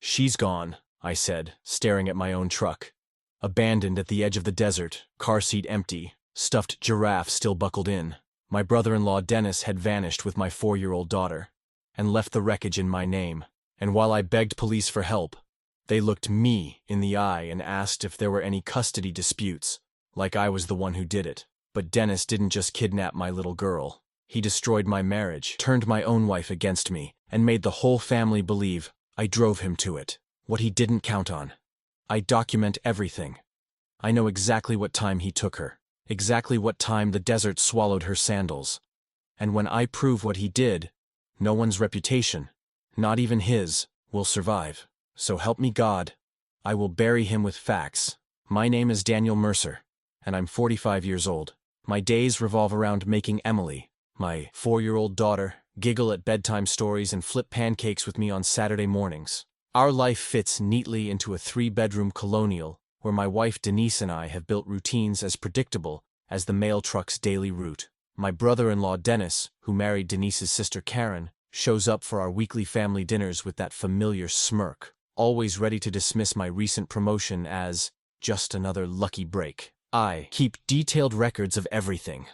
She's gone, I said, staring at my own truck. Abandoned at the edge of the desert, car seat empty, stuffed giraffe still buckled in. My brother-in-law Dennis had vanished with my 4-year-old daughter, and left the wreckage in my name. And while I begged police for help, they looked me in the eye and asked if there were any custody disputes, like I was the one who did it. But Dennis didn't just kidnap my little girl. He destroyed my marriage, turned my own wife against me, and made the whole family believe I drove him to it. What he didn't count on. I document everything. I know exactly what time he took her, exactly what time the desert swallowed her sandals. And when I prove what he did, no one's reputation, not even his, will survive. So help me God, I will bury him with facts. My name is Daniel Mercer, and I'm 45 years old. My days revolve around making Emily, my 4-year-old daughter, giggle at bedtime stories and flip pancakes with me on Saturday mornings. Our life fits neatly into a 3-bedroom colonial where my wife Denise and I have built routines as predictable as the mail truck's daily route. My brother-in-law Dennis, who married Denise's sister Karen, shows up for our weekly family dinners with that familiar smirk, always ready to dismiss my recent promotion as just another lucky break. I keep detailed records of everything,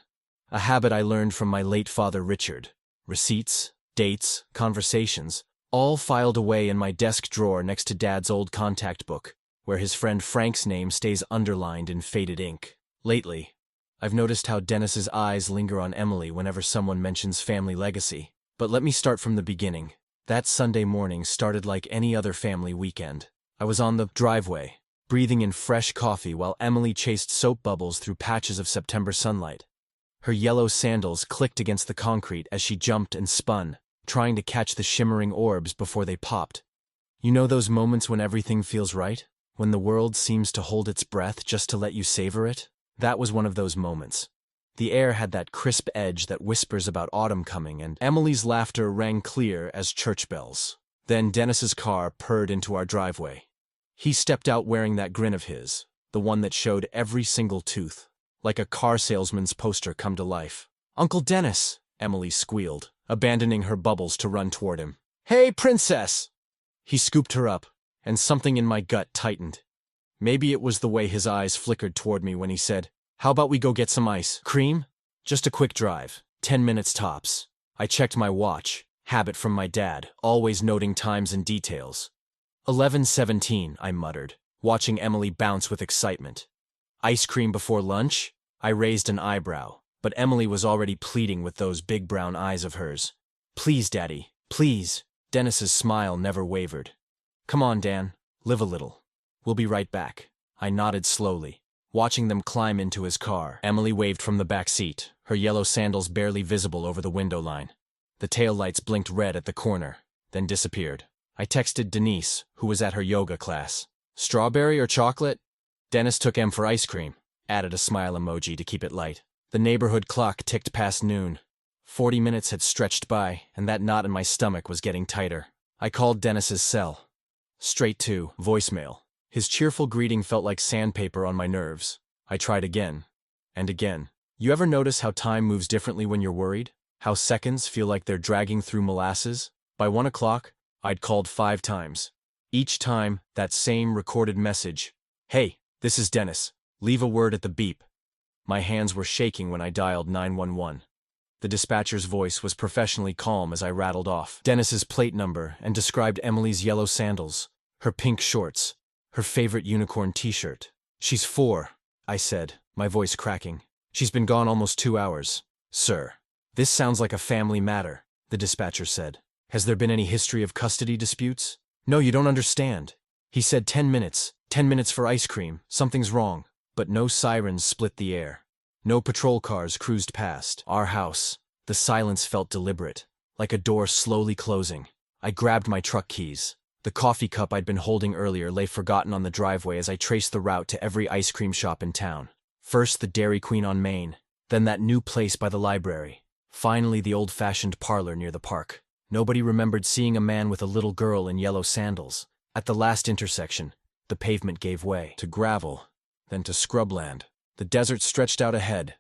a habit I learned from my late father Richard. Receipts, dates, conversations, all filed away in my desk drawer next to Dad's old contact book, where his friend Frank's name stays underlined in faded ink. Lately, I've noticed how Dennis's eyes linger on Emily whenever someone mentions family legacy. But let me start from the beginning. That Sunday morning started like any other family weekend. I was on the driveway, breathing in fresh coffee while Emily chased soap bubbles through patches of September sunlight. Her yellow sandals clicked against the concrete as she jumped and spun, trying to catch the shimmering orbs before they popped. You know those moments when everything feels right? When the world seems to hold its breath just to let you savor it? That was one of those moments. The air had that crisp edge that whispers about autumn coming, and Emily's laughter rang clear as church bells. Then Dennis's car purred into our driveway. He stepped out wearing that grin of his, the one that showed every single tooth, like a car salesman's poster come to life. "Uncle Dennis," Emily squealed, abandoning her bubbles to run toward him. "Hey, princess!" He scooped her up, and something in my gut tightened. Maybe it was the way his eyes flickered toward me when he said, "How about we go get some ice cream? Just a quick drive, 10 minutes tops." I checked my watch, habit from my dad, always noting times and details. 11:17, I muttered, watching Emily bounce with excitement. "Ice cream before lunch?" I raised an eyebrow, but Emily was already pleading with those big brown eyes of hers. "Please, Daddy, please." Dennis's smile never wavered. "Come on, Dan, live a little. We'll be right back." I nodded slowly, watching them climb into his car. Emily waved from the back seat, her yellow sandals barely visible over the window line. The taillights blinked red at the corner, then disappeared. I texted Denise, who was at her yoga class. "Strawberry or chocolate?" Dennis took M for ice cream, added a smile emoji to keep it light. The neighborhood clock ticked past noon. 40 minutes had stretched by, and that knot in my stomach was getting tighter. I called Dennis's cell. Straight to voicemail. His cheerful greeting felt like sandpaper on my nerves. I tried again, and again. You ever notice how time moves differently when you're worried? How seconds feel like they're dragging through molasses? By 1 o'clock, I'd called 5 times. Each time, that same recorded message. "Hey, this is Dennis. Leave a word at the beep." My hands were shaking when I dialed 911. The dispatcher's voice was professionally calm as I rattled off Dennis's plate number and described Emily's yellow sandals, her pink shorts, her favorite unicorn t-shirt. "She's 4, I said, my voice cracking. "She's been gone almost 2 hours." "Sir, this sounds like a family matter," the dispatcher said. "Has there been any history of custody disputes?" "No, you don't understand. He said 10 minutes, 10 minutes for ice cream, something's wrong." But no sirens split the air. No patrol cars cruised past our house. The silence felt deliberate, like a door slowly closing. I grabbed my truck keys. The coffee cup I'd been holding earlier lay forgotten on the driveway as I traced the route to every ice cream shop in town. First the Dairy Queen on Main, then that new place by the library. Finally the old-fashioned parlor near the park. Nobody remembered seeing a man with a little girl in yellow sandals. At the last intersection, the pavement gave way to gravel, then to scrubland. The desert stretched out ahead,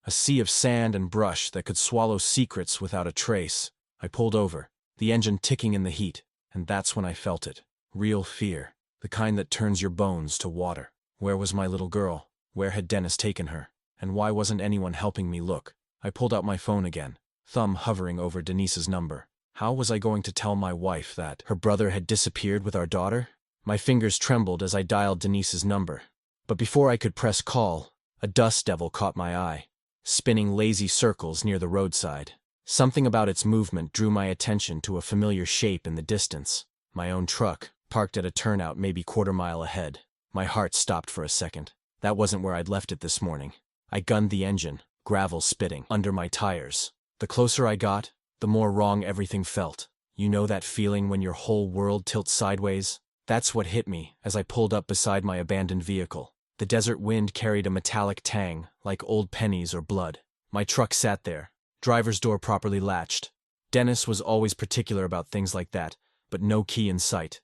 a sea of sand and brush that could swallow secrets without a trace. I pulled over, the engine ticking in the heat, and that's when I felt it. Real fear. The kind that turns your bones to water. Where was my little girl? Where had Dennis taken her? And why wasn't anyone helping me look? I pulled out my phone again, thumb hovering over Denise's number. How was I going to tell my wife that her brother had disappeared with our daughter? My fingers trembled as I dialed Denise's number. But before I could press call, a dust devil caught my eye, spinning lazy circles near the roadside. Something about its movement drew my attention to a familiar shape in the distance. My own truck, parked at a turnout maybe quarter-mile ahead. My heart stopped for a second. That wasn't where I'd left it this morning. I gunned the engine, gravel spitting under my tires. The closer I got, the more wrong everything felt. You know that feeling when your whole world tilts sideways? That's what hit me as I pulled up beside my abandoned vehicle. The desert wind carried a metallic tang, like old pennies or blood. My truck sat there, driver's door properly latched. Dennis was always particular about things like that, but no key in sight.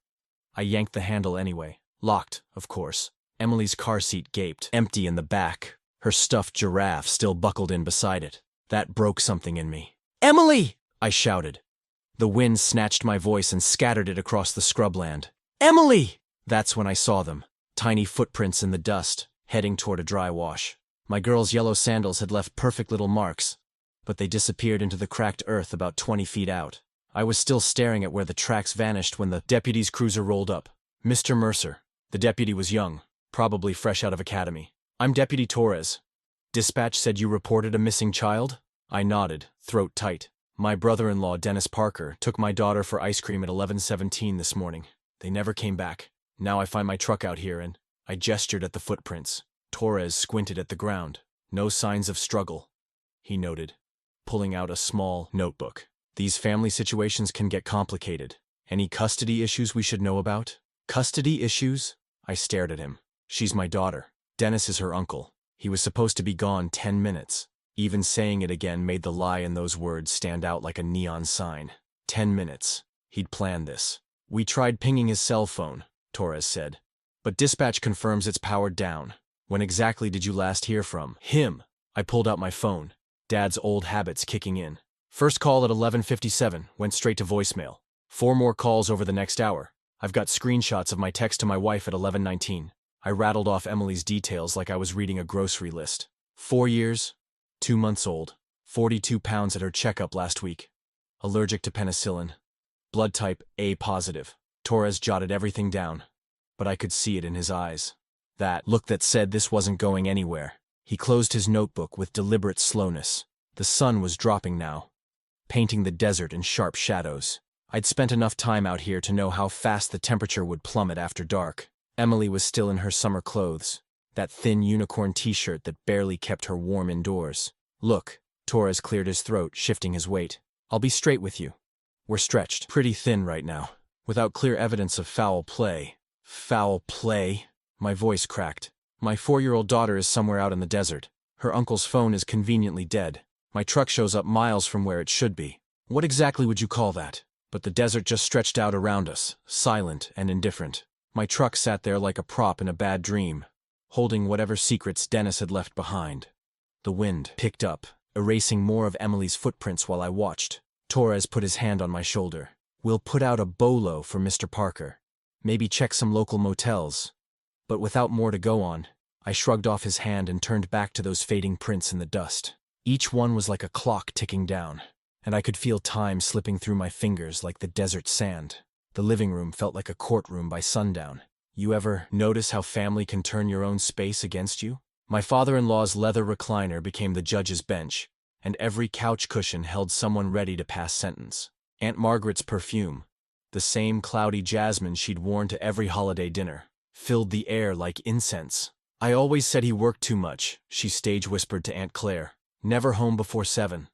I yanked the handle anyway. Locked, of course. Emily's car seat gaped, empty in the back, her stuffed giraffe still buckled in beside it. That broke something in me. "Emily!" I shouted. The wind snatched my voice and scattered it across the scrubland. "Emily!" That's when I saw them. Tiny footprints in the dust, heading toward a dry wash. My girl's yellow sandals had left perfect little marks, but they disappeared into the cracked earth about 20 feet out. I was still staring at where the tracks vanished when the deputy's cruiser rolled up. "Mr. Mercer." The deputy was young, probably fresh out of academy. "I'm Deputy Torres. Dispatch said you reported a missing child?" I nodded, throat tight. "My brother-in-law, Dennis Parker, took my daughter for ice cream at 11:17 this morning. They never came back. Now I find my truck out here and..." I gestured at the footprints. Torres squinted at the ground. "No signs of struggle," he noted, pulling out a small notebook. "These family situations can get complicated. Any custody issues we should know about?" "Custody issues?" I stared at him. "She's my daughter. Dennis is her uncle. He was supposed to be gone 10 minutes. Even saying it again made the lie in those words stand out like a neon sign. 10 minutes. He'd planned this. "We tried pinging his cell phone," Torres said, "but dispatch confirms it's powered down. When exactly did you last hear from him?" I pulled out my phone. Dad's old habits kicking in. First call at 11:57, went straight to voicemail. 4 more calls over the next hour. I've got screenshots of my text to my wife at 11:19. I rattled off Emily's details like I was reading a grocery list. 4 years, 2 months old, 42 pounds at her checkup last week. Allergic to penicillin. Blood type A positive. Torres jotted everything down, but I could see it in his eyes. That look that said this wasn't going anywhere. He closed his notebook with deliberate slowness. The sun was dropping now, painting the desert in sharp shadows. I'd spent enough time out here to know how fast the temperature would plummet after dark. Emily was still in her summer clothes, that thin unicorn t-shirt that barely kept her warm indoors. "Look," Torres cleared his throat, shifting his weight. "I'll be straight with you. We're stretched pretty thin right now, without clear evidence of foul play." "Foul play?" My voice cracked. "My 4-year-old daughter is somewhere out in the desert. Her uncle's phone is conveniently dead. My truck shows up miles from where it should be. What exactly would you call that?" But the desert just stretched out around us, silent and indifferent. My truck sat there like a prop in a bad dream, holding whatever secrets Dennis had left behind. The wind picked up, erasing more of Emily's footprints while I watched. Torres put his hand on my shoulder. "We'll put out a bolo for Mr. Parker. Maybe check some local motels." But without more to go on, I shrugged off his hand and turned back to those fading prints in the dust. Each one was like a clock ticking down, and I could feel time slipping through my fingers like the desert sand. The living room felt like a courtroom by sundown. You ever notice how family can turn your own space against you? My father-in-law's leather recliner became the judge's bench, and every couch cushion held someone ready to pass sentence. Aunt Margaret's perfume, the same cloudy jasmine she'd worn to every holiday dinner, filled the air like incense. "I always said he worked too much," she stage-whispered to Aunt Claire. "Never home before 7.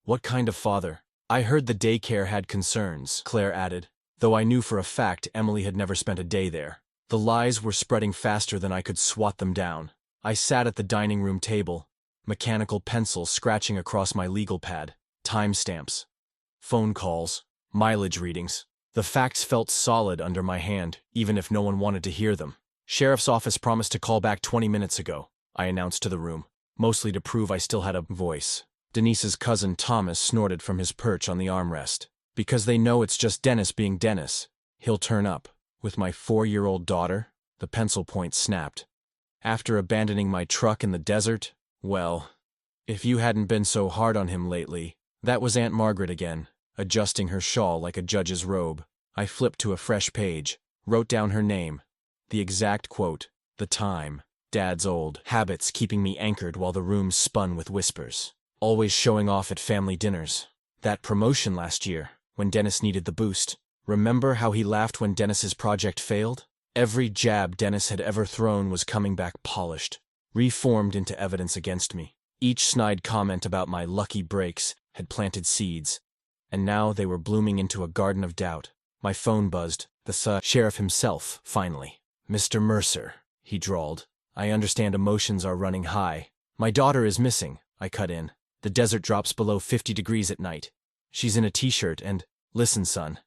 "What kind of father?" "I heard the daycare had concerns," Claire added, though I knew for a fact Emily had never spent a day there. The lies were spreading faster than I could swat them down. I sat at the dining room table, mechanical pencil scratching across my legal pad. Timestamps, phone calls, mileage readings. The facts felt solid under my hand, even if no one wanted to hear them. "Sheriff's office promised to call back 20 minutes ago," I announced to the room, mostly to prove I still had a voice. Denise's cousin Thomas snorted from his perch on the armrest. "Because they know it's just Dennis being Dennis. He'll turn up. With my 4-year-old daughter? The pencil point snapped. After abandoning my truck in the desert? Well, if you hadn't been so hard on him lately. That was Aunt Margaret again, adjusting her shawl like a judge's robe. I flipped to a fresh page, wrote down her name, the exact quote, the time, Dad's old habits keeping me anchored while the room spun with whispers. Always showing off at family dinners. That promotion last year, when Dennis needed the boost. Remember how he laughed when Dennis's project failed? Every jab Dennis had ever thrown was coming back polished, reformed into evidence against me. Each snide comment about my lucky breaks had planted seeds, and now they were blooming into a garden of doubt. My phone buzzed, the sheriff himself, finally. "Mr. Mercer," he drawled. "I understand emotions are running high. My daughter is missing," I cut in. "The desert drops below 50 degrees at night. She's in a t-shirt and, listen, son,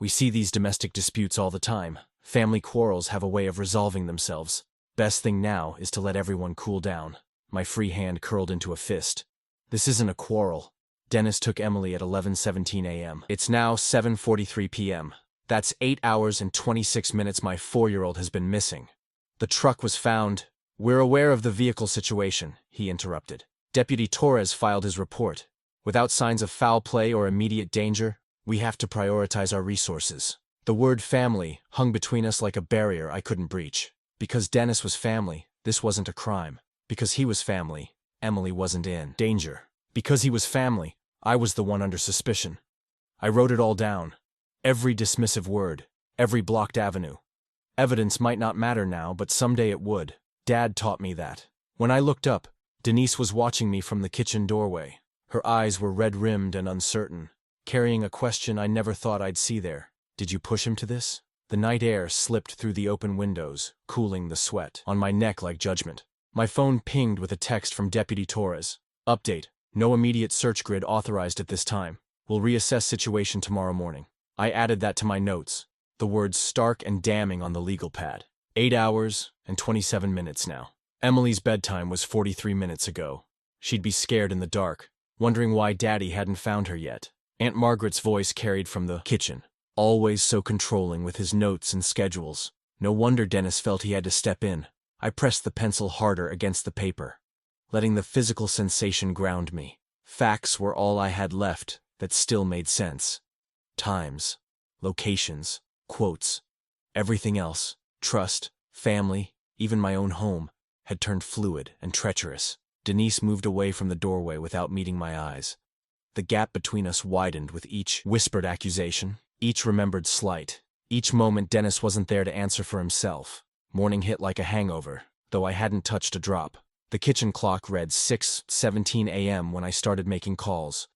we see these domestic disputes all the time. Family quarrels have a way of resolving themselves. Best thing now is to let everyone cool down." My free hand curled into a fist. "This isn't a quarrel. Dennis took Emily at 11:17 a.m. It's now 7:43 p.m. That's 8 hours and 26 minutes my 4-year-old has been missing. The truck was found." "We're aware of the vehicle situation," he interrupted. "Deputy Torres filed his report. Without signs of foul play or immediate danger, we have to prioritize our resources." The word family hung between us like a barrier I couldn't breach. Because Dennis was family, this wasn't a crime. Because he was family, Emily wasn't in danger. Because he was family, I was the one under suspicion. I wrote it all down. Every dismissive word, every blocked avenue. Evidence might not matter now, but someday it would. Dad taught me that. When I looked up, Denise was watching me from the kitchen doorway. Her eyes were red-rimmed and uncertain, carrying a question I never thought I'd see there. "Did you push him to this?" The night air slipped through the open windows, cooling the sweat on my neck like judgment. My phone pinged with a text from Deputy Torres. "Update. No immediate search grid authorized at this time. We'll reassess situation tomorrow morning." I added that to my notes, the words stark and damning on the legal pad. 8 hours and 27 minutes now. Emily's bedtime was 43 minutes ago. She'd be scared in the dark, wondering why Daddy hadn't found her yet. Aunt Margaret's voice carried from the kitchen, always so controlling with his notes and schedules. No wonder Dennis felt he had to step in. I pressed the pencil harder against the paper, letting the physical sensation ground me. Facts were all I had left that still made sense. Times, locations, quotes. Everything else, trust, family, even my own home, had turned fluid and treacherous. Denise moved away from the doorway without meeting my eyes. The gap between us widened with each whispered accusation, each remembered slight, each moment Dennis wasn't there to answer for himself. Morning hit like a hangover, though I hadn't touched a drop. The kitchen clock read 6:17 a.m. when I started making calls.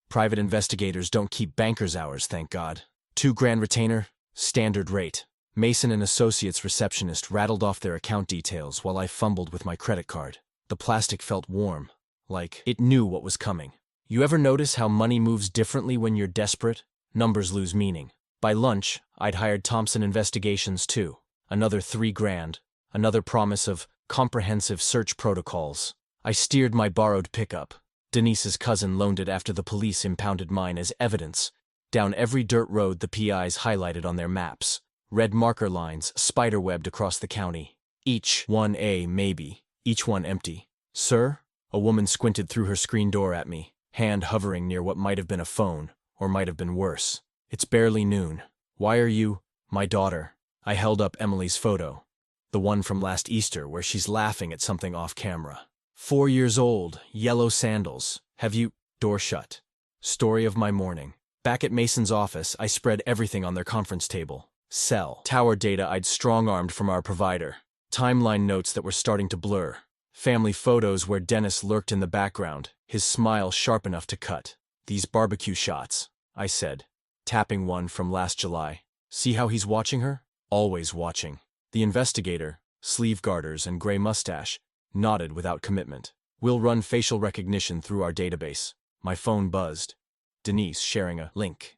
Private investigators don't keep banker's hours, thank God. $2,000 retainer, standard rate. Mason and Associates receptionist rattled off their account details while I fumbled with my credit card. The plastic felt warm, like it knew what was coming. You ever notice how money moves differently when you're desperate? Numbers lose meaning. By lunch, I'd hired Thompson Investigations too. Another $3,000, another promise of comprehensive search protocols. I steered my borrowed pickup. Denise's cousin loaned it after the police impounded mine as evidence. Down every dirt road the PIs highlighted on their maps. Red marker lines spiderwebbed across the county. Each one a maybe, each one empty. "Sir?" A woman squinted through her screen door at me, hand hovering near what might have been a phone, or might have been worse. "It's barely noon. Why are you—" "My daughter." I held up Emily's photo, the one from last Easter where she's laughing at something off camera. 4 years old, yellow sandals. "Have you—" Door shut. Story of my morning. Back at Mason's office, I spread everything on their conference table. Cell tower data I'd strong-armed from our provider. Timeline notes that were starting to blur. Family photos where Dennis lurked in the background, his smile sharp enough to cut. "These barbecue shots," I said, tapping one from last July. "See how he's watching her? Always watching." The investigator, sleeve garters and gray mustache, nodded without commitment. "We'll run facial recognition through our database." My phone buzzed. Denise sharing a link.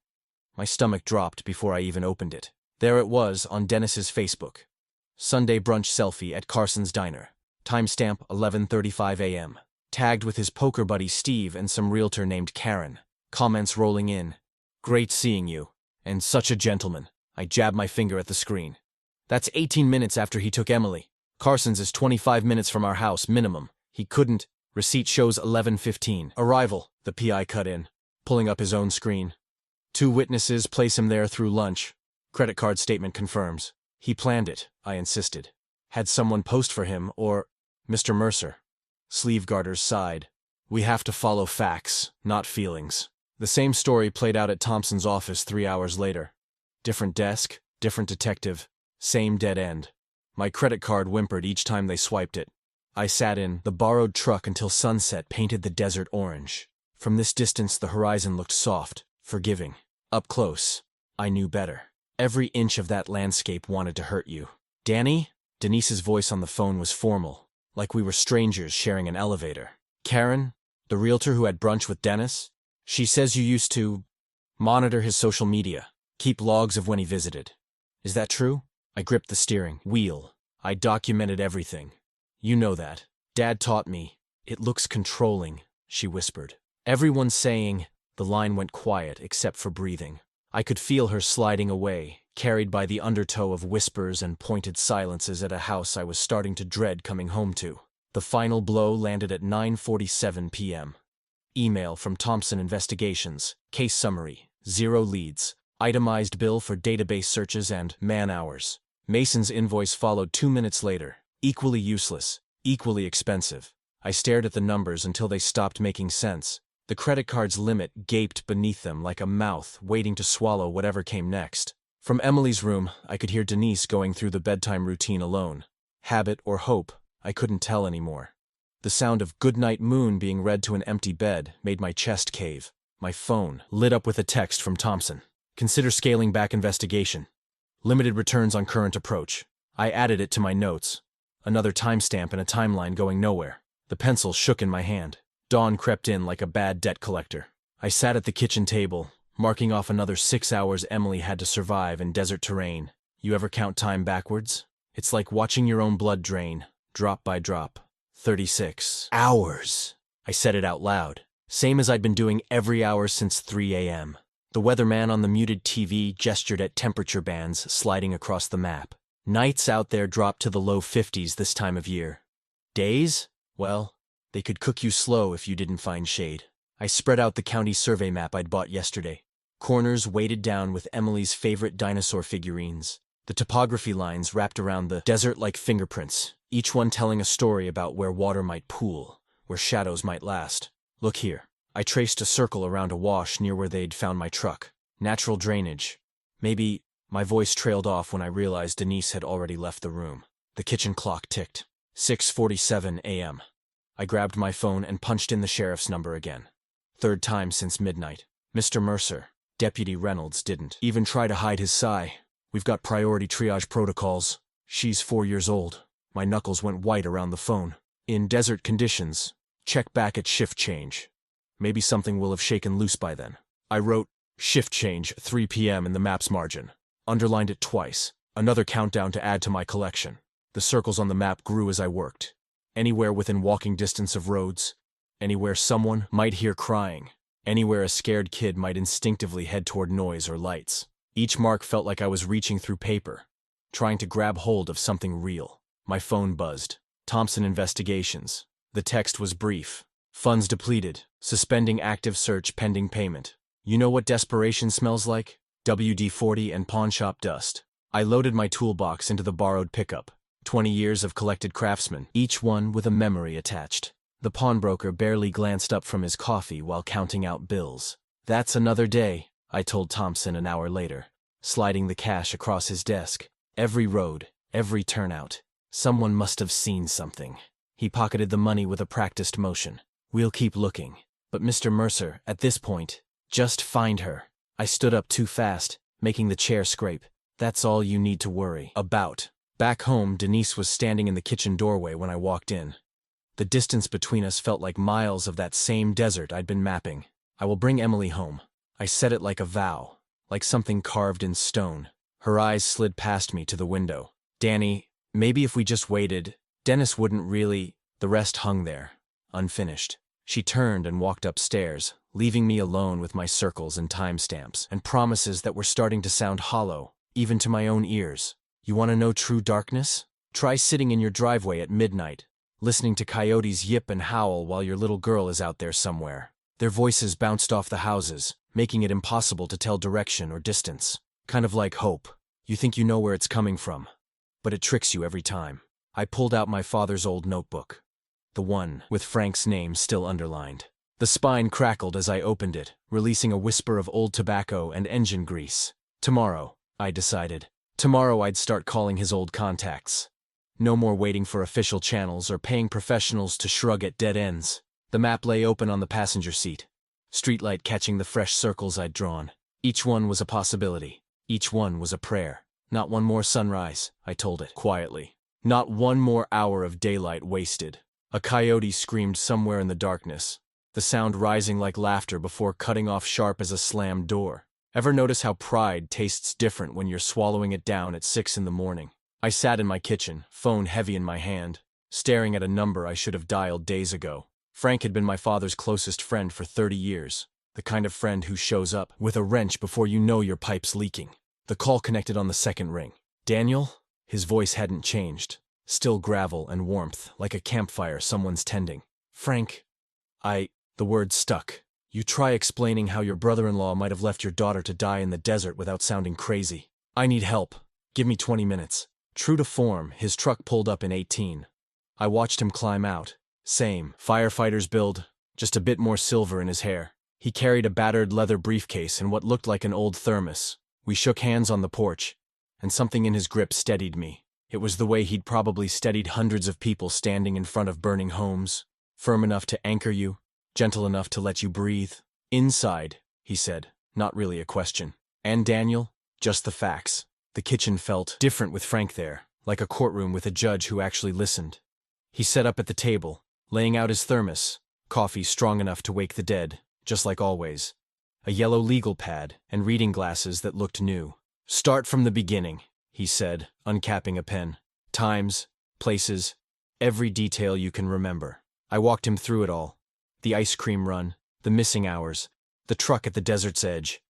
My stomach dropped before I even opened it. There it was on Dennis's Facebook. Sunday brunch selfie at Carson's Diner. Timestamp 11:35 a.m. Tagged with his poker buddy Steve and some realtor named Karen. Comments rolling in. "Great seeing you. And such a gentleman." I jabbed my finger at the screen. That's 18 minutes after he took Emily. Carson's is 25 minutes from our house, minimum. He couldn't. Receipt shows 11:15. Arrival, the PI cut in, pulling up his own screen. 2 witnesses place him there through lunch. Credit card statement confirms. He planned it, I insisted. Had someone post for him, or Mr. Mercer. Sleeve Garters sighed. We have to follow facts, not feelings. The same story played out at Thompson's office 3 hours later. Different desk, different detective, same dead end. My credit card whimpered each time they swiped it. I sat in the borrowed truck until sunset painted the desert orange. From this distance the horizon looked soft, forgiving. Up close, I knew better. Every inch of that landscape wanted to hurt you. Danny? Denise's voice on the phone was formal, like we were strangers sharing an elevator. Karen? The realtor who had brunch with Dennis? She says you used to monitor his social media, keep logs of when he visited. Is that true? I gripped the steering wheel. I documented everything. You know that. Dad taught me. It looks controlling, she whispered. Everyone's saying. The line went quiet except for breathing. I could feel her sliding away, carried by the undertow of whispers and pointed silences at a house I was starting to dread coming home to. The final blow landed at 9:47 p.m. Email from Thompson Investigations. Case summary. 0 leads. Itemized bill for database searches and man-hours. Mason's invoice followed 2 minutes later. Equally useless. Equally expensive. I stared at the numbers until they stopped making sense. The credit card's limit gaped beneath them like a mouth waiting to swallow whatever came next. From Emily's room, I could hear Denise going through the bedtime routine alone. Habit or hope, I couldn't tell anymore. The sound of "Goodnight Moon" being read to an empty bed made my chest cave. My phone lit up with a text from Thompson. Consider scaling back investigation. Limited returns on current approach. I added it to my notes. Another timestamp and a timeline going nowhere. The pencil shook in my hand. Dawn crept in like a bad debt collector. I sat at the kitchen table, marking off another 6 hours Emily had to survive in desert terrain. You ever count time backwards? It's like watching your own blood drain, drop by drop. 36 hours. I said it out loud, same as I'd been doing every hour since 3 a.m. The weatherman on the muted TV gestured at temperature bands sliding across the map. Nights out there dropped to the low 50s this time of year. Days? Well, they could cook you slow if you didn't find shade. I spread out the county survey map I'd bought yesterday. Corners weighted down with Emily's favorite dinosaur figurines. The topography lines wrapped around the desert like fingerprints, each one telling a story about where water might pool, where shadows might last. Look here. I traced a circle around a wash near where they'd found my truck. Natural drainage. Maybe. My voice trailed off when I realized Denise had already left the room. The kitchen clock ticked. 6:47 a.m. I grabbed my phone and punched in the sheriff's number again. 3rd time since midnight. Mr. Mercer. Deputy Reynolds didn't even try to hide his sigh. We've got priority triage protocols. She's 4 years old. My knuckles went white around the phone. In desert conditions, check back at shift change. Maybe something will have shaken loose by then. I wrote, shift change, 3 p.m. in the map's margin. Underlined it twice. Another countdown to add to my collection. The circles on the map grew as I worked. Anywhere within walking distance of roads. Anywhere someone might hear crying. Anywhere a scared kid might instinctively head toward noise or lights. Each mark felt like I was reaching through paper, trying to grab hold of something real. My phone buzzed. Thompson Investigations. The text was brief. Funds depleted. Suspending active search pending payment. You know what desperation smells like? WD-40 and pawnshop dust. I loaded my toolbox into the borrowed pickup. 20 years of collected craftsmen, each one with a memory attached. The pawnbroker barely glanced up from his coffee while counting out bills. That's another day, I told Thompson an hour later, sliding the cash across his desk. Every road, every turnout. Someone must have seen something. He pocketed the money with a practiced motion. We'll keep looking. But Mr. Mercer, at this point, just find her. I stood up too fast, making the chair scrape. That's all you need to worry about. Back home, Denise was standing in the kitchen doorway when I walked in. The distance between us felt like miles of that same desert I'd been mapping. I will bring Emily home. I said it like a vow, like something carved in stone. Her eyes slid past me to the window. Danny, maybe if we just waited, Dennis wouldn't really. The rest hung there, unfinished. She turned and walked upstairs, leaving me alone with my circles and timestamps, and promises that were starting to sound hollow, even to my own ears. You want to know true darkness? Try sitting in your driveway at midnight, listening to coyotes yip and howl while your little girl is out there somewhere. Their voices bounced off the houses, making it impossible to tell direction or distance. Kind of like hope. You think you know where it's coming from, but it tricks you every time. I pulled out my father's old notebook, the one with Frank's name still underlined. The spine crackled as I opened it, releasing a whisper of old tobacco and engine grease. Tomorrow, I decided. Tomorrow I'd start calling his old contacts. No more waiting for official channels or paying professionals to shrug at dead ends. The map lay open on the passenger seat, streetlight catching the fresh circles I'd drawn. Each one was a possibility. Each one was a prayer. Not one more sunrise, I told it quietly. Not one more hour of daylight wasted. A coyote screamed somewhere in the darkness, the sound rising like laughter before cutting off sharp as a slammed door. Ever notice how pride tastes different when you're swallowing it down at 6 in the morning? I sat in my kitchen, phone heavy in my hand, staring at a number I should have dialed days ago. Frank had been my father's closest friend for 30 years, the kind of friend who shows up with a wrench before you know your pipe's leaking. The call connected on the second ring. Daniel? His voice hadn't changed, still gravel and warmth, like a campfire someone's tending. Frank, the word stuck. You try explaining how your brother-in-law might have left your daughter to die in the desert without sounding crazy. I need help. Give me 20 minutes. True to form, his truck pulled up in 18. I watched him climb out. Same, firefighter's build, just a bit more silver in his hair. He carried a battered leather briefcase and what looked like an old thermos. We shook hands on the porch, and something in his grip steadied me. It was the way he'd probably steadied hundreds of people standing in front of burning homes. Firm enough to anchor you, gentle enough to let you breathe. Inside, he said, not really a question. And Daniel? Just the facts. The kitchen felt different with Frank there, like a courtroom with a judge who actually listened. He sat up at the table, laying out his thermos, coffee strong enough to wake the dead, just like always. A yellow legal pad and reading glasses that looked new. Start from the beginning, he said, uncapping a pen. Times, places, every detail you can remember. I walked him through it all. The ice cream run, the missing hours, the truck at the desert's edge.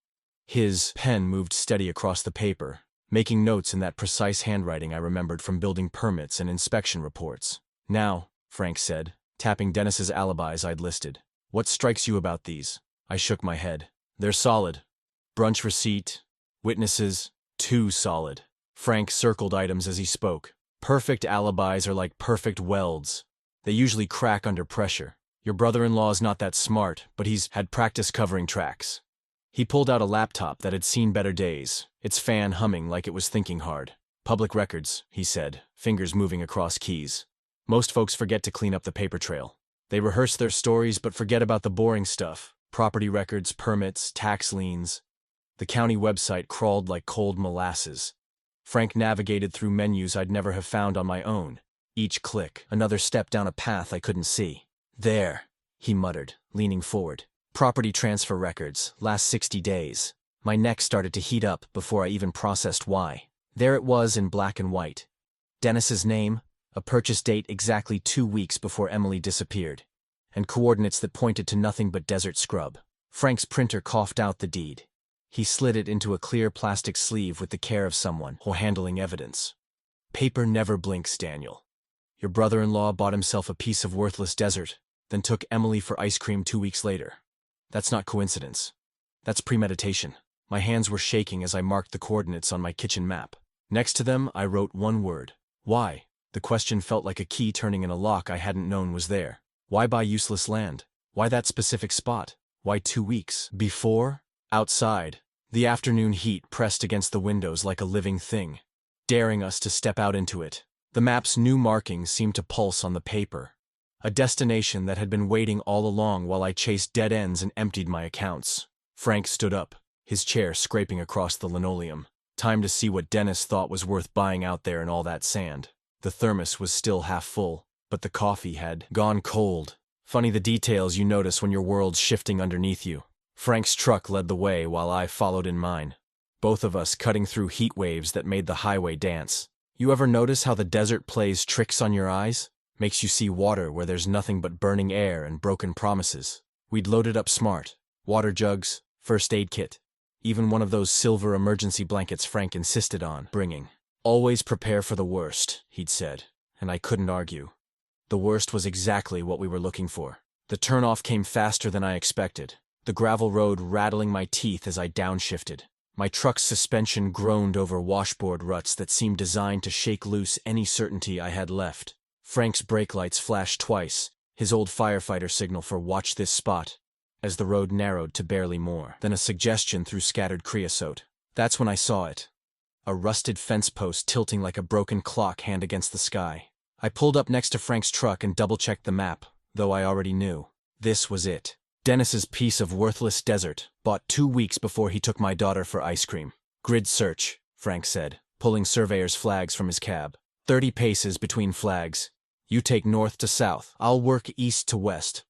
His pen moved steady across the paper, making notes in that precise handwriting I remembered from building permits and inspection reports. Now, Frank said, tapping Dennis's alibis I'd listed. What strikes you about these? I shook my head. They're solid. Brunch receipt, witnesses, too solid. Frank circled items as he spoke. Perfect alibis are like perfect welds. They usually crack under pressure. Your brother-in-law's not that smart, but he's had practice covering tracks. He pulled out a laptop that had seen better days, its fan humming like it was thinking hard. Public records, he said, fingers moving across keys. Most folks forget to clean up the paper trail. They rehearse their stories but forget about the boring stuff. Property records, permits, tax liens. The county website crawled like cold molasses. Frank navigated through menus I'd never have found on my own. Each click, another step down a path I couldn't see. There, he muttered, leaning forward. Property transfer records, last 60 days. My neck started to heat up before I even processed why. There it was in black and white. Dennis's name, a purchase date exactly 2 weeks before Emily disappeared, and coordinates that pointed to nothing but desert scrub. Frank's printer coughed out the deed. He slid it into a clear plastic sleeve with the care of someone who handling evidence. Paper never blinks, Daniel. Your brother-in-law bought himself a piece of worthless desert, then took Emily for ice cream 2 weeks later. That's not coincidence. That's premeditation. My hands were shaking as I marked the coordinates on my kitchen map. Next to them, I wrote one word. Why? The question felt like a key turning in a lock I hadn't known was there. Why buy useless land? Why that specific spot? Why 2 weeks? Before? Outside. The afternoon heat pressed against the windows like a living thing, daring us to step out into it. The map's new markings seemed to pulse on the paper. A destination that had been waiting all along while I chased dead ends and emptied my accounts. Frank stood up, his chair scraping across the linoleum. Time to see what Dennis thought was worth buying out there in all that sand. The thermos was still half full, but the coffee had gone cold. Funny the details you notice when your world's shifting underneath you. Frank's truck led the way while I followed in mine, both of us cutting through heat waves that made the highway dance. You ever notice how the desert plays tricks on your eyes? Makes you see water where there's nothing but burning air and broken promises. We'd loaded up smart. Water jugs, first aid kit, even one of those silver emergency blankets Frank insisted on bringing. Always prepare for the worst, he'd said, and I couldn't argue. The worst was exactly what we were looking for. The turnoff came faster than I expected, the gravel road rattling my teeth as I downshifted. My truck's suspension groaned over washboard ruts that seemed designed to shake loose any certainty I had left. Frank's brake lights flashed twice, his old firefighter signal for "watch this spot," as the road narrowed to barely more than a suggestion through scattered creosote. That's when I saw it. A rusted fence post tilting like a broken clock hand against the sky. I pulled up next to Frank's truck and double-checked the map, though I already knew. This was it. Dennis's piece of worthless desert, bought 2 weeks before he took my daughter for ice cream. Grid search, Frank said, pulling surveyor's flags from his cab. 30 paces between flags. You take north to south. I'll work east to west.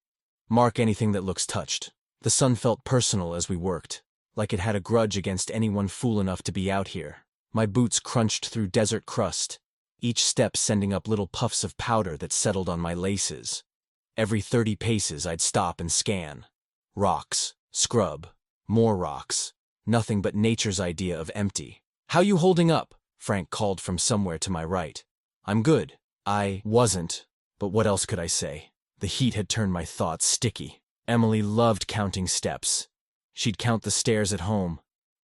Mark anything that looks touched. The sun felt personal as we worked, like it had a grudge against anyone fool enough to be out here. My boots crunched through desert crust, each step sending up little puffs of powder that settled on my laces. Every 30 paces I'd stop and scan. Rocks, scrub, more rocks. Nothing but nature's idea of empty. "How you holding up?" Frank called from somewhere to my right. "I'm good." I wasn't, but what else could I say? The heat had turned my thoughts sticky. Emily loved counting steps. She'd count the stairs at home,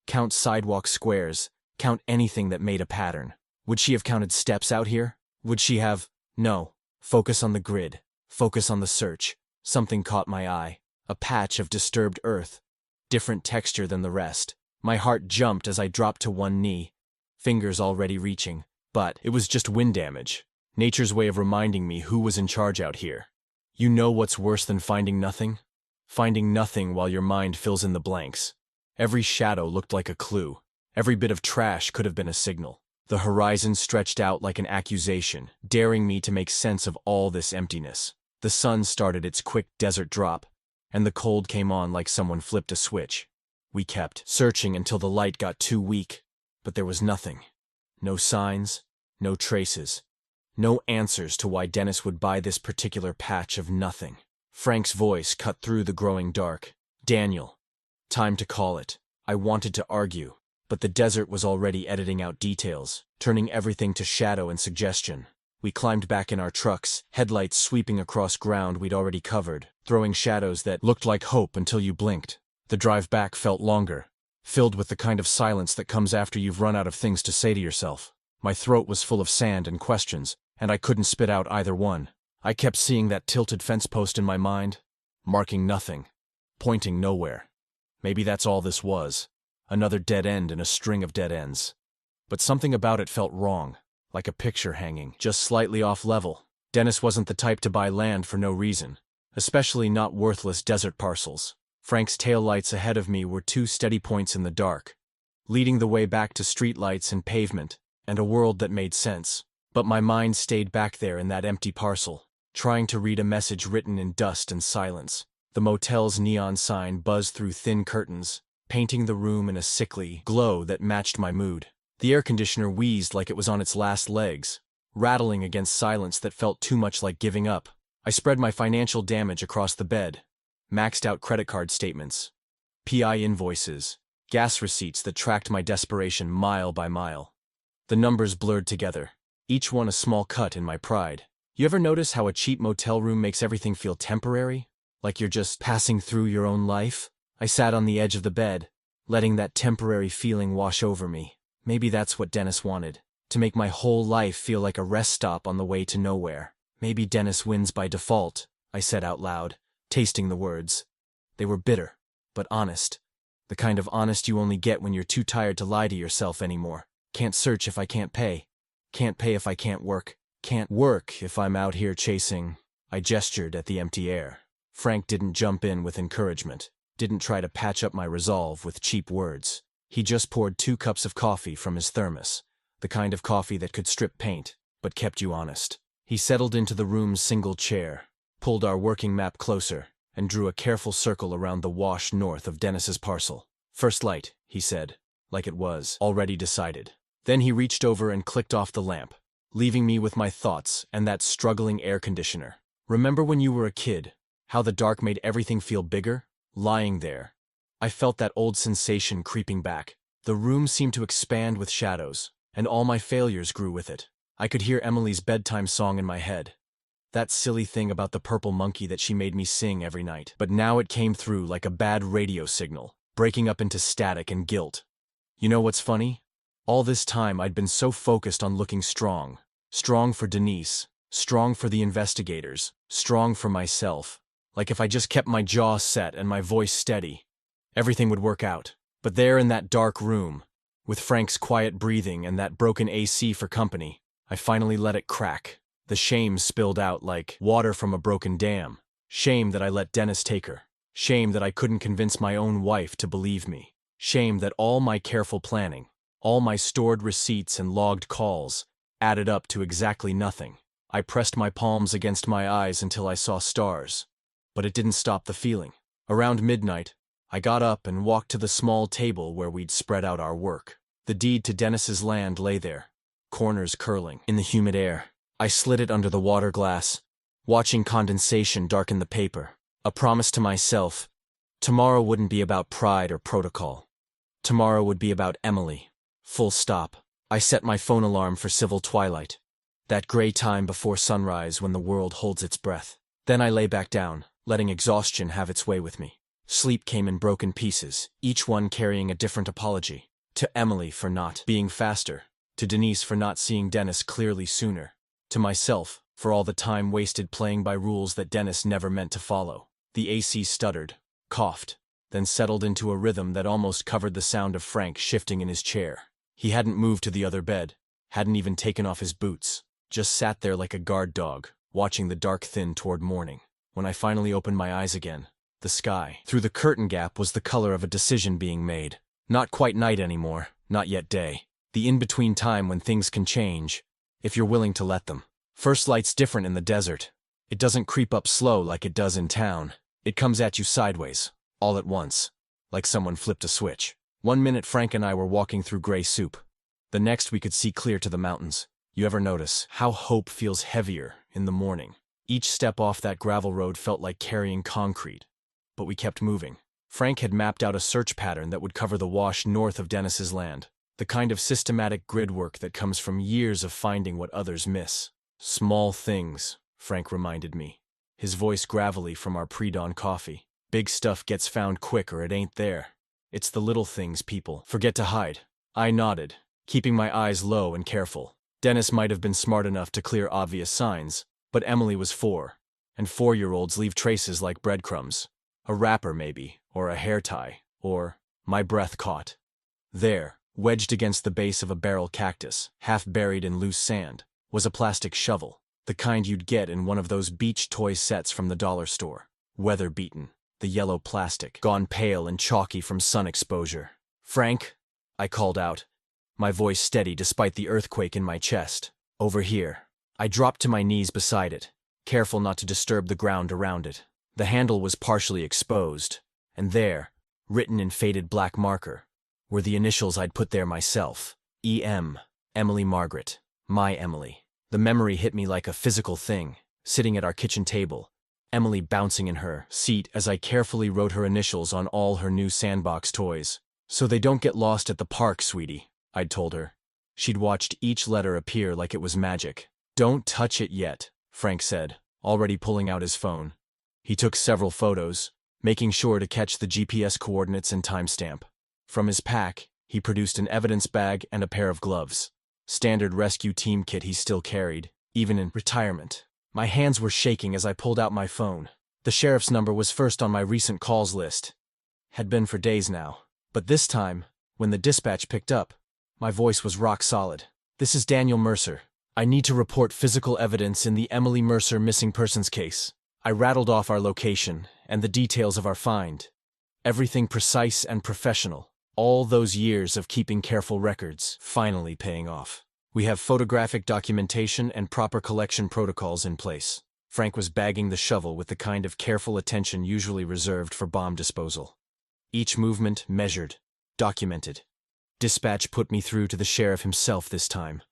count sidewalk squares, count anything that made a pattern. Would she have counted steps out here? Would she have? No. Focus on the grid. Focus on the search. Something caught my eye. A patch of disturbed earth. Different texture than the rest. My heart jumped as I dropped to one knee, fingers already reaching. But it was just wind damage. Nature's way of reminding me who was in charge out here. You know what's worse than finding nothing? Finding nothing while your mind fills in the blanks. Every shadow looked like a clue. Every bit of trash could have been a signal. The horizon stretched out like an accusation, daring me to make sense of all this emptiness. The sun started its quick desert drop, and the cold came on like someone flipped a switch. We kept searching until the light got too weak, but there was nothing. No signs, no traces. No answers to why Dennis would buy this particular patch of nothing. Frank's voice cut through the growing dark. "Daniel, time to call it." I wanted to argue, but the desert was already editing out details, turning everything to shadow and suggestion. We climbed back in our trucks, headlights sweeping across ground we'd already covered, throwing shadows that looked like hope until you blinked. The drive back felt longer, filled with the kind of silence that comes after you've run out of things to say to yourself. My throat was full of sand and questions, and I couldn't spit out either one. I kept seeing that tilted fence post in my mind, marking nothing, pointing nowhere. Maybe that's all this was, another dead end in a string of dead ends. But something about it felt wrong, like a picture hanging just slightly off level. Dennis wasn't the type to buy land for no reason, especially not worthless desert parcels. Frank's taillights ahead of me were 2 steady points in the dark, leading the way back to streetlights and pavement, and a world that made sense. But my mind stayed back there in that empty parcel, trying to read a message written in dust and silence. The motel's neon sign buzzed through thin curtains, painting the room in a sickly glow that matched my mood. The air conditioner wheezed like it was on its last legs, rattling against silence that felt too much like giving up. I spread my financial damage across the bed, maxed out credit card statements, PI invoices, gas receipts that tracked my desperation mile by mile. The numbers blurred together, each one a small cut in my pride. You ever notice how a cheap motel room makes everything feel temporary? Like you're just passing through your own life? I sat on the edge of the bed, letting that temporary feeling wash over me. Maybe that's what Dennis wanted, to make my whole life feel like a rest stop on the way to nowhere. Maybe Dennis wins by default, I said out loud, tasting the words. They were bitter, but honest. The kind of honest you only get when you're too tired to lie to yourself anymore. Can't search if I can't pay. Can't pay if I can't work. Can't work if I'm out here chasing. I gestured at the empty air. Frank didn't jump in with encouragement, didn't try to patch up my resolve with cheap words. He just poured 2 cups of coffee from his thermos, the kind of coffee that could strip paint, but kept you honest. He settled into the room's single chair, pulled our working map closer, and drew a careful circle around the wash north of Dennis's parcel. "First light," he said, like it was already decided. Then he reached over and clicked off the lamp, leaving me with my thoughts and that struggling air conditioner. Remember when you were a kid, how the dark made everything feel bigger? Lying there, I felt that old sensation creeping back. The room seemed to expand with shadows, And all my failures grew with it. I could hear Emily's bedtime song in my head. That silly thing about the purple monkey that she made me sing every night. But now it came through like a bad radio signal, breaking up into static and guilt. You know what's funny? All this time I'd been so focused on looking strong. Strong for Denise, strong for the investigators, strong for myself. Like if I just kept my jaw set and my voice steady, everything would work out. But there in that dark room, with Frank's quiet breathing and that broken AC for company, I finally let it crack. The shame spilled out like water from a broken dam. Shame that I let Dennis take her. Shame that I couldn't convince my own wife to believe me. Shame that all my careful planning, all my stored receipts and logged calls, added up to exactly nothing. I pressed my palms against my eyes until I saw stars. But it didn't stop the feeling. Around midnight, I got up and walked to the small table where we'd spread out our work. The deed to Dennis's land lay there, corners curling in the humid air. I slid it under the water glass, watching condensation darken the paper. A promise to myself. Tomorrow wouldn't be about pride or protocol. Tomorrow would be about Emily. Full stop. I set my phone alarm for civil twilight. That gray time before sunrise when the world holds its breath. Then I lay back down, letting exhaustion have its way with me. Sleep came in broken pieces, each one carrying a different apology. To Emily for not being faster. To Denise for not seeing Dennis clearly sooner. To myself for all the time wasted playing by rules that Dennis never meant to follow. The AC stuttered, coughed, then settled into a rhythm that almost covered the sound of Frank shifting in his chair. He hadn't moved to the other bed, hadn't even taken off his boots, just sat there like a guard dog, watching the dark thin toward morning. When I finally opened my eyes again, the sky, through the curtain gap, was the color of a decision being made. Not quite night anymore, not yet day. The in-between time when things can change, if you're willing to let them. First light's different in the desert. It doesn't creep up slow like it does in town. It comes at you sideways, all at once, like someone flipped a switch. 1 minute Frank and I were walking through gray soup. The next we could see clear to the mountains. You ever notice how hope feels heavier in the morning? Each step off that gravel road felt like carrying concrete. But we kept moving. Frank had mapped out a search pattern that would cover the wash north of Dennis's land. The kind of systematic grid work that comes from years of finding what others miss. Small things, Frank reminded me, his voice gravelly from our pre-dawn coffee. Big stuff gets found quick or it ain't there. It's the little things people forget to hide. I nodded, keeping my eyes low and careful. Dennis might have been smart enough to clear obvious signs, but Emily was 4, and 4-year-olds leave traces like breadcrumbs. A wrapper maybe, or a hair tie, or, my breath caught. There, wedged against the base of a barrel cactus, half buried in loose sand, was a plastic shovel, the kind you'd get in one of those beach toy sets from the dollar store. Weather-beaten, the yellow plastic, gone pale and chalky from sun exposure. "Frank," I called out, my voice steady despite the earthquake in my chest. "Over here." I dropped to my knees beside it, careful not to disturb the ground around it. The handle was partially exposed, and there, written in faded black marker, were the initials I'd put there myself. E.M. Emily Margaret. My Emily. The memory hit me like a physical thing, sitting at our kitchen table, Emily bouncing in her seat as I carefully wrote her initials on all her new sandbox toys. "So they don't get lost at the park, sweetie," I'd told her. She'd watched each letter appear like it was magic. "Don't touch it yet," Frank said, already pulling out his phone. He took several photos, making sure to catch the GPS coordinates and timestamp. From his pack, he produced an evidence bag and a pair of gloves. Standard rescue team kit he still carried, even in retirement. My hands were shaking as I pulled out my phone. The sheriff's number was first on my recent calls list. Had been for days now. But this time, when the dispatch picked up, my voice was rock solid. "This is Daniel Mercer. I need to report physical evidence in the Emily Mercer missing persons case." I rattled off our location and the details of our find. Everything precise and professional. All those years of keeping careful records finally paying off. "We have photographic documentation and proper collection protocols in place." Frank was bagging the shovel with the kind of careful attention usually reserved for bomb disposal. Each movement measured, documented. Dispatch put me through to the sheriff himself this time.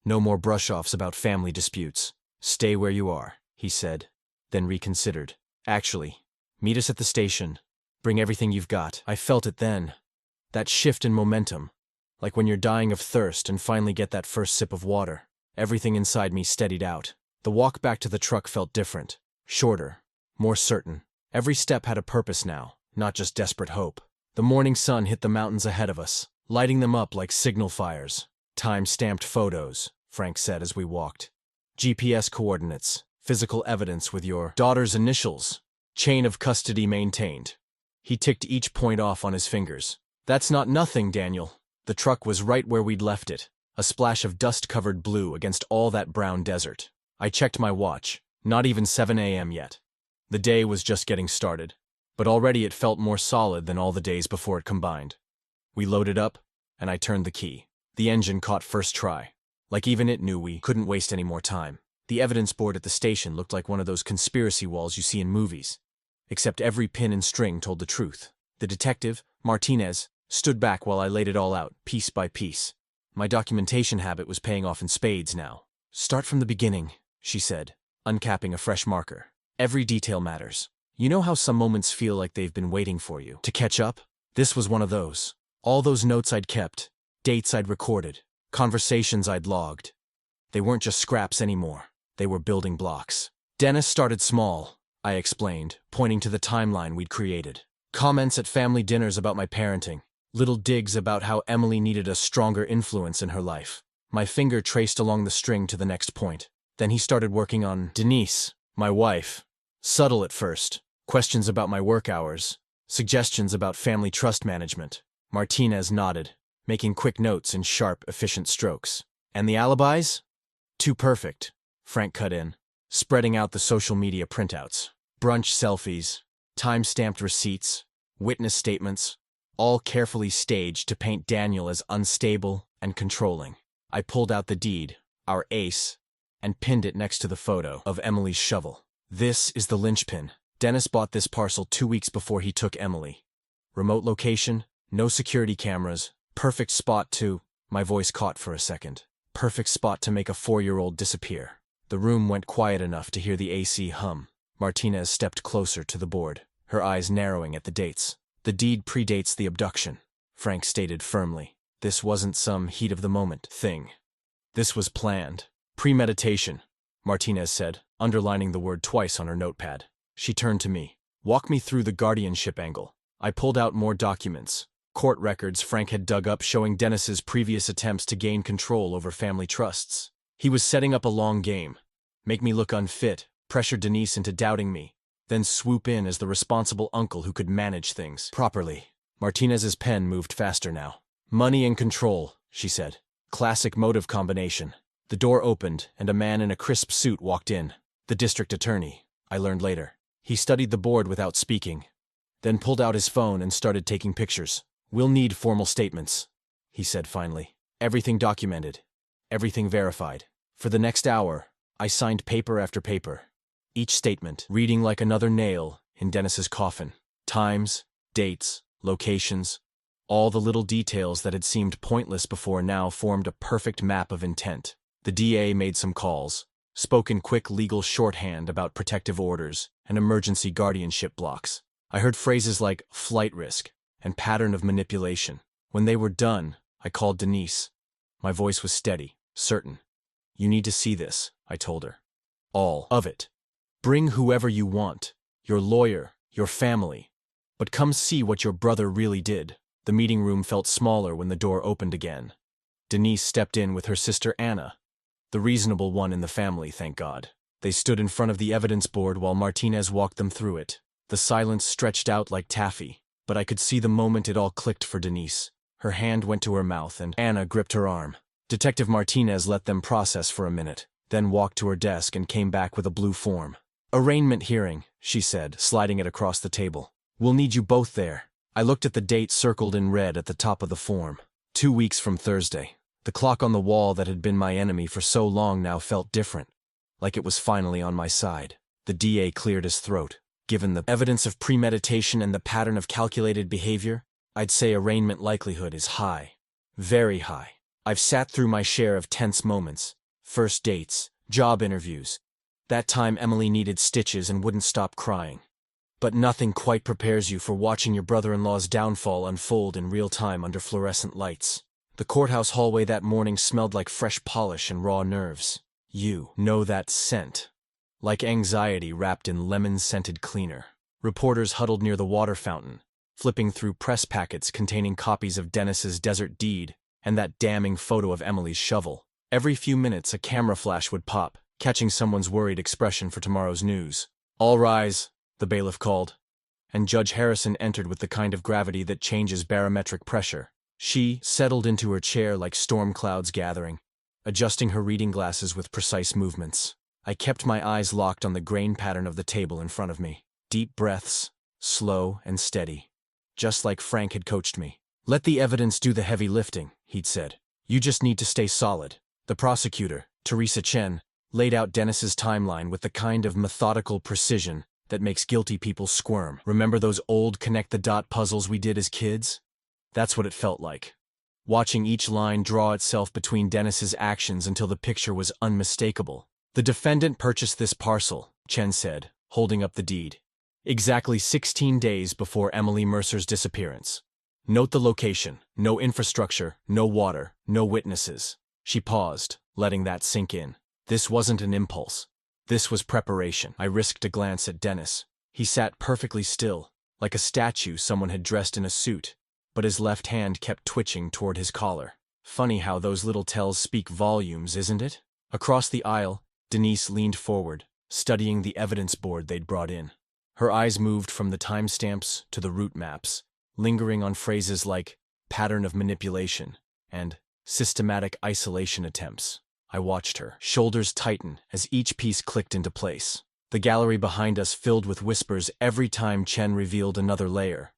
"No more brush-offs about family disputes. Stay where you are," he said, then reconsidered. "Actually, meet us at the station. Bring everything you've got." I felt it then. That shift in momentum, Like when you're dying of thirst and finally get that first sip of water. Everything inside me steadied out. The walk back to the truck felt different. Shorter. More certain. Every step had a purpose now, not just desperate hope. The morning sun hit the mountains ahead of us, lighting them up like signal fires. Time-stamped photos, Frank said as we walked. GPS coordinates, physical evidence with your daughter's initials. Chain of custody maintained. He ticked each point off on his fingers. That's not nothing, Daniel. The truck was right where we'd left it, a splash of dust-covered blue against all that brown desert. I checked my watch. Not even 7 a.m. yet. The day was just getting started, but already it felt more solid than all the days before it combined. We loaded up, and I turned the key. The engine caught first try. Like even it knew we couldn't waste any more time. The evidence board at the station looked like one of those conspiracy walls you see in movies. Except every pin and string told the truth. The detective, Martinez, stood back while I laid it all out, piece by piece. My documentation habit was paying off in spades now. Start from the beginning, she said, uncapping a fresh marker. Every detail matters. You know how some moments feel like they've been waiting for you to catch up? This was one of those. All those notes I'd kept, dates I'd recorded, conversations I'd logged. They weren't just scraps anymore. They were building blocks. Dennis started small, I explained, pointing to the timeline we'd created. Comments at family dinners about my parenting. Little digs about how Emily needed a stronger influence in her life. My finger traced along the string to the next point. Then he started working on Denise, my wife. Subtle at first. Questions about my work hours. Suggestions about family trust management. Martinez nodded, making quick notes in sharp, efficient strokes. And the alibis? Too perfect, Frank cut in, spreading out the social media printouts. Brunch selfies, time-stamped receipts, witness statements, all carefully staged to paint Daniel as unstable and controlling. I pulled out the deed, our ace, and pinned it next to the photo of Emily's shovel. This is the linchpin. Dennis bought this parcel 2 weeks before he took Emily. Remote location, no security cameras, perfect spot to— my voice caught for a second. Perfect spot to make a 4-year-old disappear. The room went quiet enough to hear the AC hum. Martinez stepped closer to the board, her eyes narrowing at the dates. The deed predates the abduction, Frank stated firmly. This wasn't some heat-of-the-moment thing. This was planned. Premeditation, Martinez said, underlining the word twice on her notepad. She turned to me. Walk me through the guardianship angle. I pulled out more documents. Court records Frank had dug up showing Dennis's previous attempts to gain control over family trusts. He was setting up a long game. Make me look unfit, pressure Denise into doubting me, then swoop in as the responsible uncle who could manage things properly. Martinez's pen moved faster now. Money and control, she said. Classic motive combination. The door opened, and a man in a crisp suit walked in. The district attorney, I learned later. He studied the board without speaking, then pulled out his phone and started taking pictures. We'll need formal statements, he said finally. Everything documented. Everything verified. For the next hour, I signed paper after paper. Each statement reading like another nail in Dennis's coffin. Times, dates, locations. All the little details that had seemed pointless before now formed a perfect map of intent. The DA made some calls, spoke in quick legal shorthand about protective orders and emergency guardianship blocks. I heard phrases like flight risk and pattern of manipulation. When they were done, I called Denise. My voice was steady, certain. You need to see this, I told her. All of it. Bring whoever you want, your lawyer, your family. But come see what your brother really did. The meeting room felt smaller when the door opened again. Denise stepped in with her sister Anna, the reasonable one in the family, thank God. They stood in front of the evidence board while Martinez walked them through it. The silence stretched out like taffy, but I could see the moment it all clicked for Denise. Her hand went to her mouth and Anna gripped her arm. Detective Martinez let them process for a minute, then walked to her desk and came back with a blue form. Arraignment hearing, she said, sliding it across the table. We'll need you both there. I looked at the date circled in red at the top of the form. 2 weeks from Thursday. The clock on the wall that had been my enemy for so long now felt different, like it was finally on my side. The DA cleared his throat. Given the evidence of premeditation and the pattern of calculated behavior, I'd say arraignment likelihood is high. Very high. I've sat through my share of tense moments. First dates, job interviews. That time Emily needed stitches and wouldn't stop crying. But nothing quite prepares you for watching your brother-in-law's downfall unfold in real time under fluorescent lights. The courthouse hallway that morning smelled like fresh polish and raw nerves. You know that scent. Like anxiety wrapped in lemon-scented cleaner. Reporters huddled near the water fountain, flipping through press packets containing copies of Dennis's desert deed and that damning photo of Emily's shovel. Every few minutes a camera flash would pop, catching someone's worried expression for tomorrow's news. "All rise," the bailiff called, and Judge Harrison entered with the kind of gravity that changes barometric pressure. She settled into her chair like storm clouds gathering, adjusting her reading glasses with precise movements. I kept my eyes locked on the grain pattern of the table in front of me. Deep breaths, slow and steady, just like Frank had coached me. "Let the evidence do the heavy lifting," he'd said. "You just need to stay solid." The prosecutor, Teresa Chen, laid out Dennis's timeline with the kind of methodical precision that makes guilty people squirm. "Remember those old connect-the-dot puzzles we did as kids?" That's what it felt like. Watching each line draw itself between Dennis's actions until the picture was unmistakable. "The defendant purchased this parcel," Chen said, holding up the deed, "exactly 16 days before Emily Mercer's disappearance. Note the location, no infrastructure, no water, no witnesses." She paused, letting that sink in. This wasn't an impulse. This was preparation. I risked a glance at Dennis. He sat perfectly still, like a statue someone had dressed in a suit, but his left hand kept twitching toward his collar. Funny how those little tells speak volumes, isn't it? Across the aisle, Denise leaned forward, studying the evidence board they'd brought in. Her eyes moved from the timestamps to the route maps, lingering on phrases like pattern of manipulation and systematic isolation attempts. I watched her, shoulders tighten as each piece clicked into place. The gallery behind us filled with whispers every time Chen revealed another layer.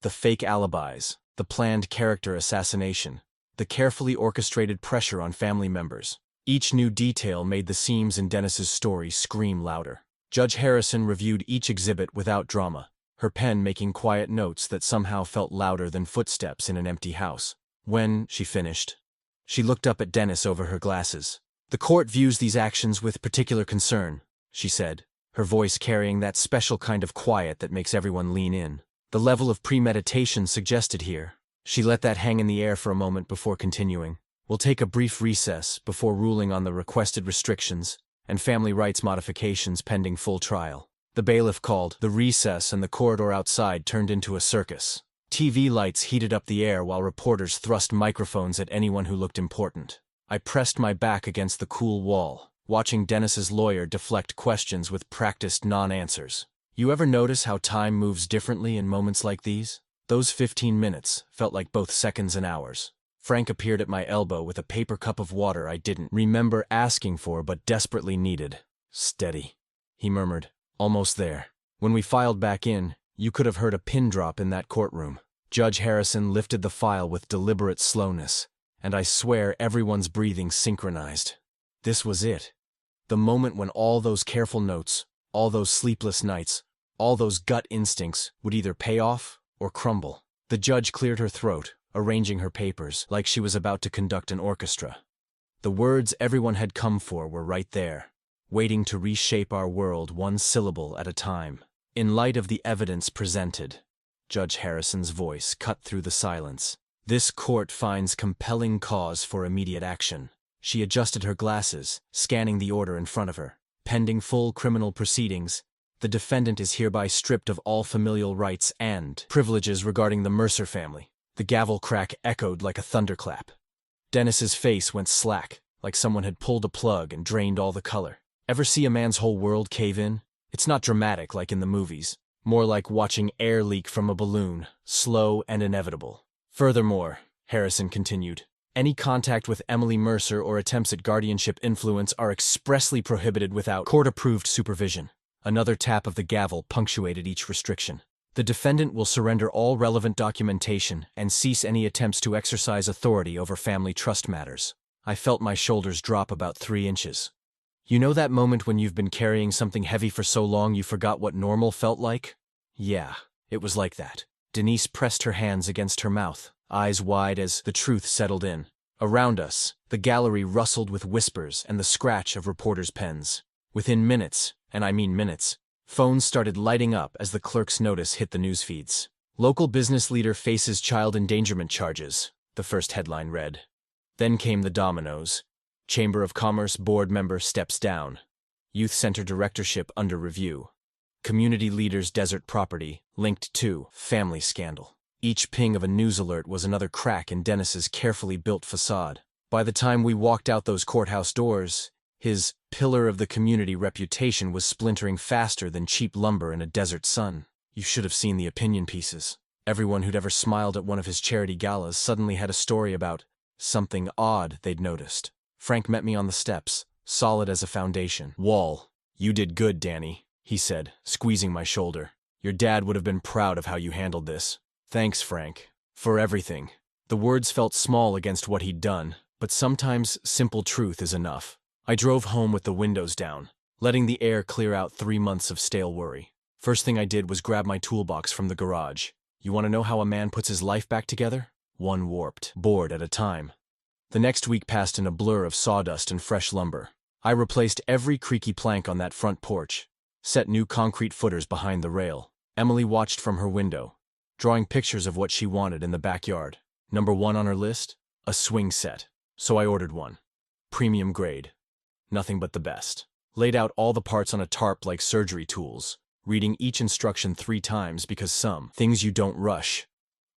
The fake alibis, the planned character assassination, the carefully orchestrated pressure on family members. Each new detail made the seams in Dennis's story scream louder. Judge Harrison reviewed each exhibit without drama, her pen making quiet notes that somehow felt louder than footsteps in an empty house. When she finished, she looked up at Dennis over her glasses. "The court views these actions with particular concern," she said, her voice carrying that special kind of quiet that makes everyone lean in. "The level of premeditation suggested here." She let that hang in the air for a moment before continuing. "We'll take a brief recess before ruling on the requested restrictions and family rights modifications pending full trial." The bailiff called. The recess and the corridor outside turned into a circus. TV lights heated up the air while reporters thrust microphones at anyone who looked important. I pressed my back against the cool wall, watching Dennis's lawyer deflect questions with practiced non-answers. You ever notice how time moves differently in moments like these? Those 15 minutes felt like both seconds and hours. Frank appeared at my elbow with a paper cup of water I didn't remember asking for but desperately needed. "Steady," he murmured. "Almost there." When we filed back in, you could have heard a pin drop in that courtroom. Judge Harrison lifted the file with deliberate slowness, and I swear everyone's breathing synchronized. This was it. The moment when all those careful notes, all those sleepless nights, all those gut instincts would either pay off or crumble. The judge cleared her throat, arranging her papers like she was about to conduct an orchestra. The words everyone had come for were right there, waiting to reshape our world one syllable at a time. "In light of the evidence presented," Judge Harrison's voice cut through the silence, "this court finds compelling cause for immediate action." She adjusted her glasses, scanning the order in front of her. "Pending full criminal proceedings, the defendant is hereby stripped of all familial rights and privileges regarding the Mercer family." The gavel crack echoed like a thunderclap. Dennis's face went slack, like someone had pulled a plug and drained all the color. Ever see a man's whole world cave in? It's not dramatic like in the movies, more like watching air leak from a balloon, slow and inevitable. "Furthermore," Harrison continued, "any contact with Emily Mercer or attempts at guardianship influence are expressly prohibited without court-approved supervision." Another tap of the gavel punctuated each restriction. "The defendant will surrender all relevant documentation and cease any attempts to exercise authority over family trust matters." I felt my shoulders drop about 3 inches. You know that moment when you've been carrying something heavy for so long you forgot what normal felt like? Yeah, it was like that. Denise pressed her hands against her mouth, eyes wide as the truth settled in. Around us, the gallery rustled with whispers and the scratch of reporters' pens. Within minutes, and I mean minutes, phones started lighting up as the clerk's notice hit the news feeds. "Local business leader faces child endangerment charges," the first headline read. Then came the dominoes. Chamber of Commerce board member steps down. Youth Center directorship under review. Community leaders desert property, linked to family scandal. Each ping of a news alert was another crack in Dennis's carefully built facade. By the time we walked out those courthouse doors, his pillar of the community reputation was splintering faster than cheap lumber in a desert sun. You should have seen the opinion pieces. Everyone who'd ever smiled at one of his charity galas suddenly had a story about something odd they'd noticed. Frank met me on the steps, solid as a foundation. "Wall, you did good, Danny," he said, squeezing my shoulder. "Your dad would have been proud of how you handled this." "Thanks, Frank, for everything." The words felt small against what he'd done, but sometimes simple truth is enough. I drove home with the windows down, letting the air clear out 3 months of stale worry. First thing I did was grab my toolbox from the garage. You want to know how a man puts his life back together? One warped board at a time. The next week passed in a blur of sawdust and fresh lumber. I replaced every creaky plank on that front porch, set new concrete footers behind the rail. Emily watched from her window, drawing pictures of what she wanted in the backyard. Number 1 on her list? A swing set. So I ordered one. Premium grade. Nothing but the best. Laid out all the parts on a tarp like surgery tools, reading each instruction 3 times because some things you don't rush.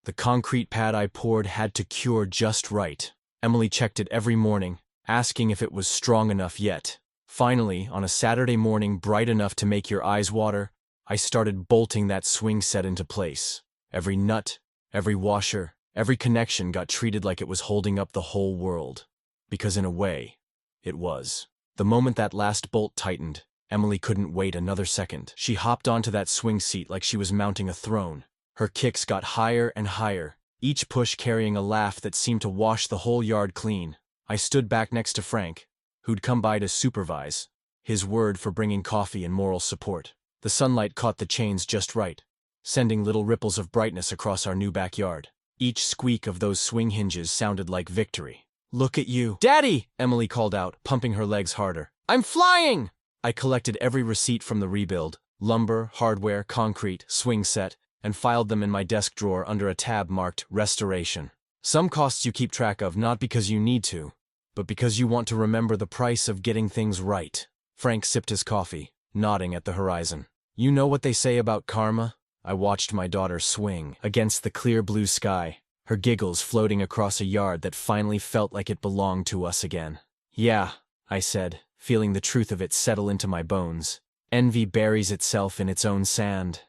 The concrete pad I poured had to cure just right. Emily checked it every morning, asking if it was strong enough yet. Finally, on a Saturday morning bright enough to make your eyes water, I started bolting that swing set into place. Every nut, every washer, every connection got treated like it was holding up the whole world. Because in a way, it was. The moment that last bolt tightened, Emily couldn't wait another second. She hopped onto that swing seat like she was mounting a throne. Her kicks got higher and higher, each push carrying a laugh that seemed to wash the whole yard clean. I stood back next to Frank, who'd come by to supervise, his word for bringing coffee and moral support. The sunlight caught the chains just right, sending little ripples of brightness across our new backyard. Each squeak of those swing hinges sounded like victory. "Look at you." "Daddy!" Emily called out, pumping her legs harder. "I'm flying!" I collected every receipt from the rebuild, lumber, hardware, concrete, swing set, and filed them in my desk drawer under a tab marked Restoration. Some costs you keep track of not because you need to, but because you want to remember the price of getting things right. Frank sipped his coffee, nodding at the horizon. "You know what they say about karma?" I watched my daughter swing against the clear blue sky, her giggles floating across a yard that finally felt like it belonged to us again. "Yeah," I said, feeling the truth of it settle into my bones. "Envy buries itself in its own sand."